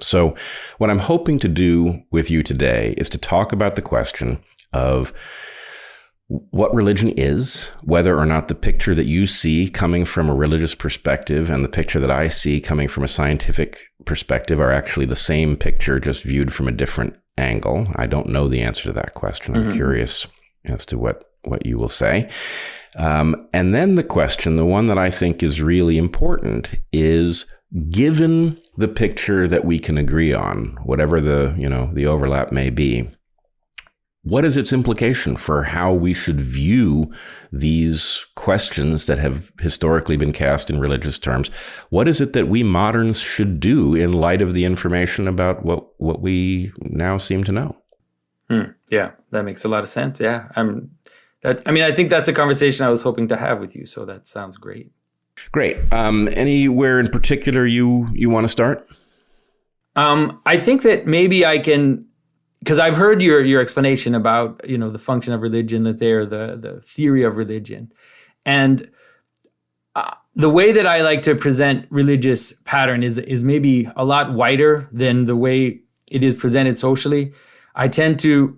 So what I'm hoping to do with you today is to talk about the question of what religion is, whether or not the picture that you see coming from a religious perspective and the picture that I see coming from a scientific perspective are actually the same picture, just viewed from a different angle. I don't know the answer to that question. I'm curious as to what you will say. And then the question, the one that I think is really important, is given the picture that we can agree on, whatever the overlap may be, what is its implication for how we should view these questions that have historically been cast in religious terms? What is it that we moderns should do in light of the information about what we now seem to know? Yeah, that makes a lot of sense. Yeah, I think that's a conversation I was hoping to have with you. So that sounds great. Great. Anywhere in particular you want to start? I think that maybe I can, because I've heard your explanation about, the function of religion, let's say, or the theory of religion. And the way that I like to present religious pattern is maybe a lot wider than the way it is presented socially. I tend to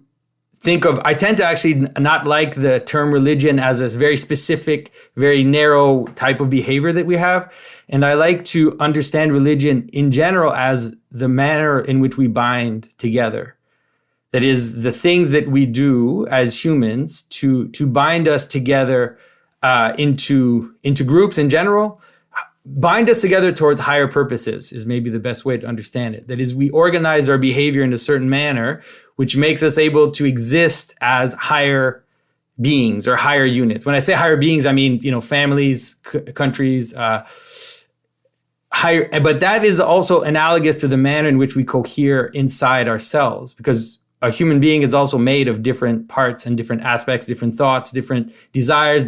actually not like the term religion as a very specific, very narrow type of behavior that we have. And I like to understand religion in general as the manner in which we bind together. That is, the things that we do as humans to bind us together into groups in general, bind us together towards higher purposes is maybe the best way to understand it. That is, we organize our behavior in a certain manner, which makes us able to exist as higher beings or higher units. When I say higher beings, I mean, families, countries, higher. But that is also analogous to the manner in which we cohere inside ourselves, because a human being is also made of different parts and different aspects, different thoughts, different desires,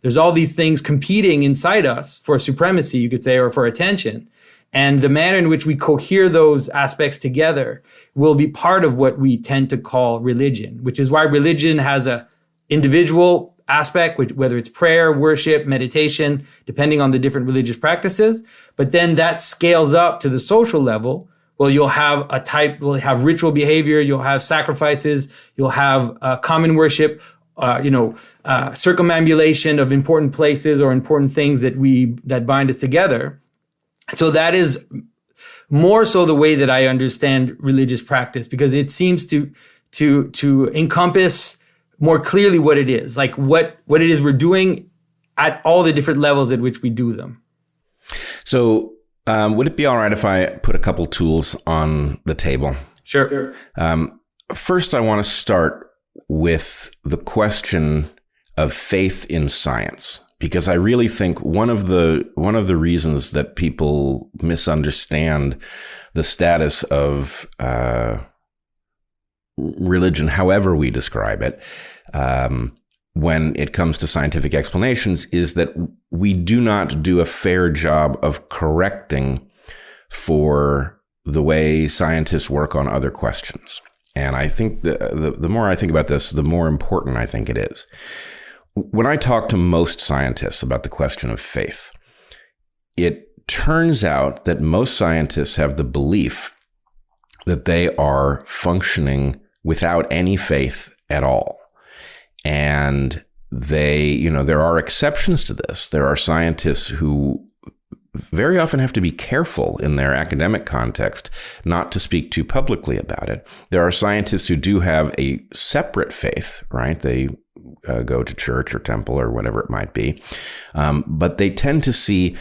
there's all these things competing inside us for supremacy, you could say, or for attention. And the manner in which we cohere those aspects together will be part of what we tend to call religion, which is why religion has a individual aspect, whether it's prayer, worship, meditation, depending on the different religious practices. But then that scales up to the social level. Well, you'll have ritual behavior, you'll have sacrifices, you'll have common worship, circumambulation of important places or important things that bind us together. So that is more so the way that I understand religious practice, because it seems to encompass more clearly what it is, like what it is we're doing at all the different levels at which we do them. So would it be all right if I put a couple tools on the table? Sure. First, I want to start with the question of faith in science, because I really think one of the reasons that people misunderstand the status of religion, however we describe it, when it comes to scientific explanations, is that we do not do a fair job of correcting for the way scientists work on other questions. And I think the more I think about this, the more important I think it is. When I talk to most scientists about the question of faith, it turns out that most scientists have the belief that they are functioning without any faith at all. And there are exceptions to this. There are scientists who very often have to be careful in their academic context not to speak too publicly about it. There are scientists who do have a separate faith, right? They go to church or temple or whatever it might be. But they tend to see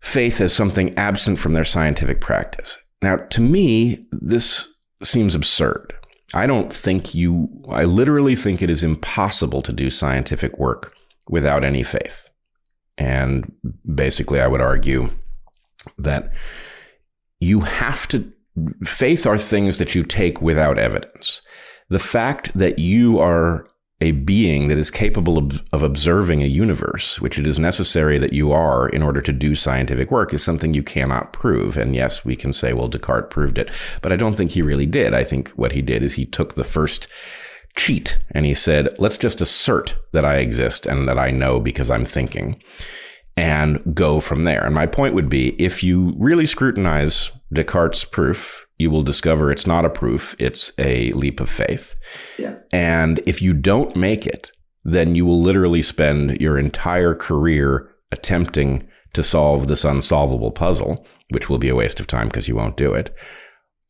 faith as something absent from their scientific practice. Now, to me, this seems absurd. I literally think it is impossible to do scientific work without any faith. And basically, I would argue that faith are things that you take without evidence. The fact that you are a being that is capable of observing a universe, which it is necessary that you are in order to do scientific work, is something you cannot prove. And yes, we can say, well, Descartes proved it, but I don't think he really did. I think what he did is he took the first cheat and he said, let's just assert that I exist and that I know because I'm thinking, and go from there. And my point would be, if you really scrutinize Descartes' proof, you will discover it's not a proof, it's a leap of faith. Yeah. And if you don't make it, then you will literally spend your entire career attempting to solve this unsolvable puzzle, which will be a waste of time because you won't do it.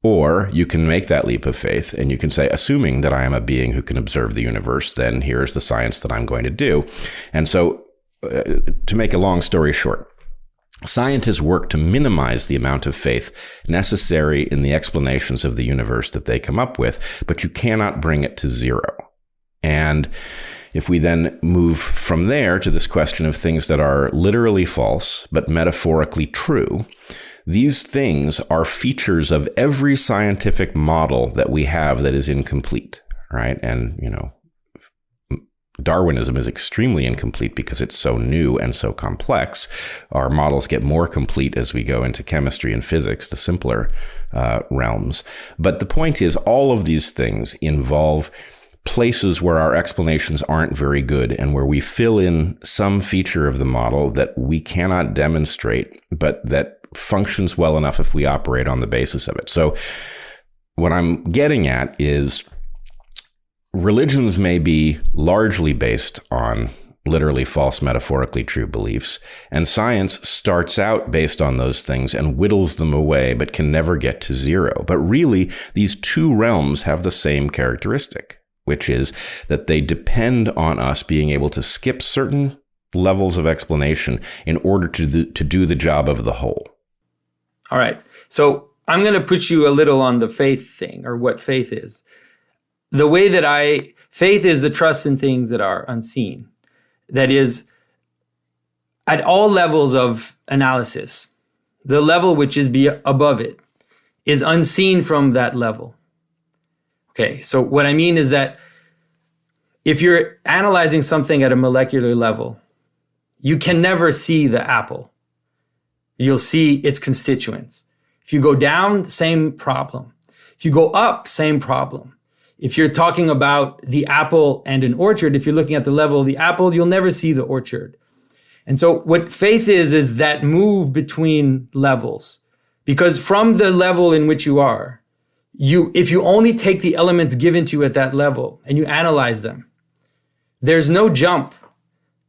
Or you can make that leap of faith and you can say, assuming that I am a being who can observe the universe, then here's the science that I'm going to do. And so, to make a long story short, scientists work to minimize the amount of faith necessary in the explanations of the universe that they come up with, but you cannot bring it to zero. And if we then move from there to this question of things that are literally false, but metaphorically true, these things are features of every scientific model that we have that is incomplete, right? And, Darwinism is extremely incomplete because it's so new and so complex. Our models get more complete as we go into chemistry and physics, the simpler realms. But the point is, all of these things involve places where our explanations aren't very good and where we fill in some feature of the model that we cannot demonstrate, but that functions well enough if we operate on the basis of it. So what I'm getting at is religions may be largely based on literally false, metaphorically true beliefs, and science starts out based on those things and whittles them away, but can never get to zero. But really, these two realms have the same characteristic, which is that they depend on us being able to skip certain levels of explanation in order to do the job of the whole. All right. So I'm going to put you a little on the faith thing, or what faith is. The way that faith is the trust in things that are unseen. That is, at all levels of analysis, the level which is above it is unseen from that level. Okay, so what I mean is that if you're analyzing something at a molecular level, you can never see the apple. You'll see its constituents. If you go down, same problem. If you go up, same problem. If you're talking about the apple and an orchard, if you're looking at the level of the apple, you'll never see the orchard. And so what faith is that move between levels. Because from the level in which you are, if you only take the elements given to you at that level and you analyze them, there's no jump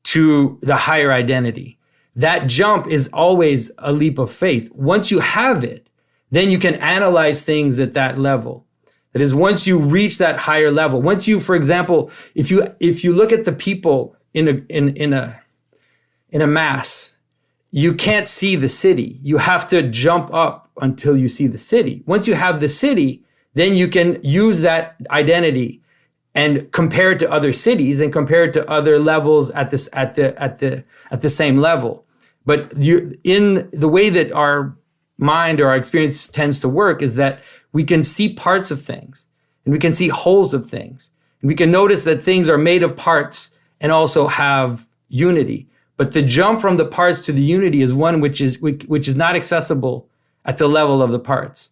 to the higher identity. That jump is always a leap of faith. Once you have it, then you can analyze things at that level. That is, once you reach that higher level, once you, for example, if you look at the people in a mass, you can't see the city. You have to jump up until you see the city. Once you have the city, then you can use that identity and compare it to other cities and compare it to other levels at the same level. But in the way that our mind or our experience tends to work is that we can see parts of things and we can see wholes of things. And we can notice that things are made of parts and also have unity. But the jump from the parts to the unity is one which is not accessible at the level of the parts.